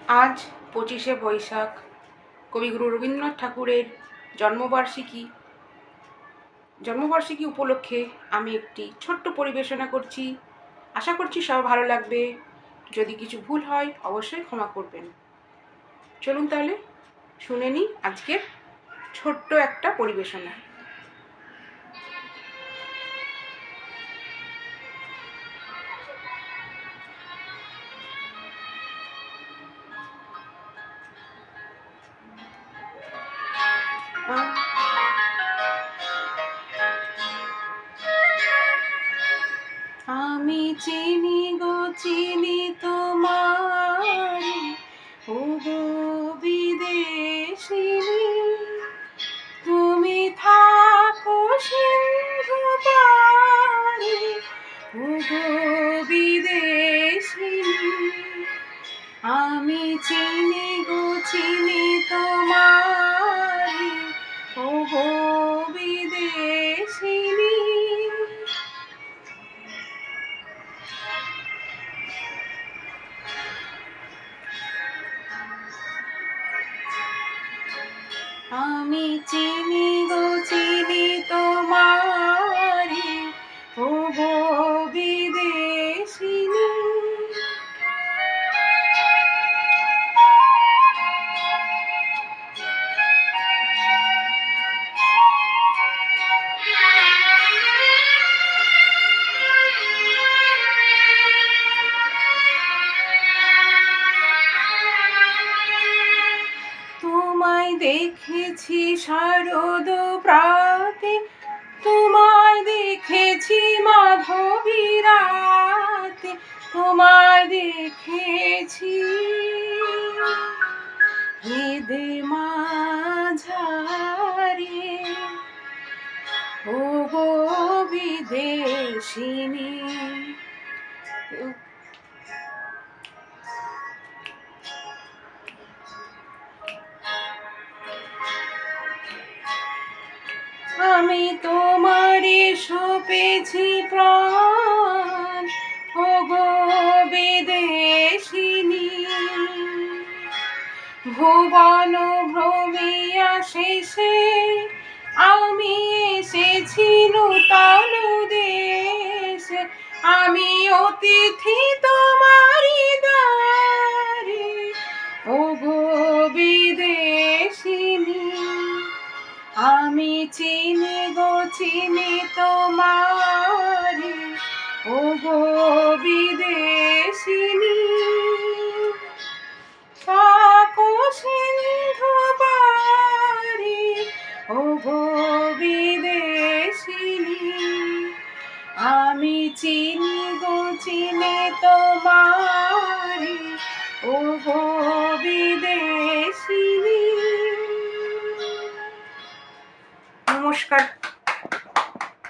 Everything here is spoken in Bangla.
আজ 25শে বৈশাখ, কবিগুরু রবীন্দ্রনাথ ঠাকুরের জন্মবার্ষিকী উপলক্ষে আমি একটি ছোট্ট পরিবেশনা করছি। আশা করছি সব ভালো লাগবে। যদি কিছু ভুল হয় অবশ্যই ক্ষমা করবেন। চলুন তাহলে শুনে নিই আজকের ছোট্ট একটা পরিবেশনা। আমি চিনি গো চিনি তোমারি, ও গো বিদেশিনী, তুমি থাকো সিন্ধু পারে, ও গো বিদেশিনী। আমি চিনি গো চিনি তোমারি, ও গো বিদেশিনী। আমি চিনি গো চিনি তোমারি, ও গো বিদেশিনী। তোমায় দেখেছি শারদ প্রাতে, তোমায় দেখেছি মাধবী রাতে, তোমায় দেখেছি হৃদে মাঝারে, ও গো বিদেশিনী। আমি তোমারে সপেছি প্রাণ, ও গো বিদেশিনী। ভুবন ভ্রমিয়া শেষে আমি এসেছি নূতন দেশে, আমি অতিথি তোমারি দ্বারে, ও গো বিদেশিনী। আমি চিনি গো চিনি তোমারি, ও গো বিদেশিনী। থাকো সিন্ধু পারে, ও গো বিদেশিনী। আমি চিনি গো চিনি তোমারি, ও গো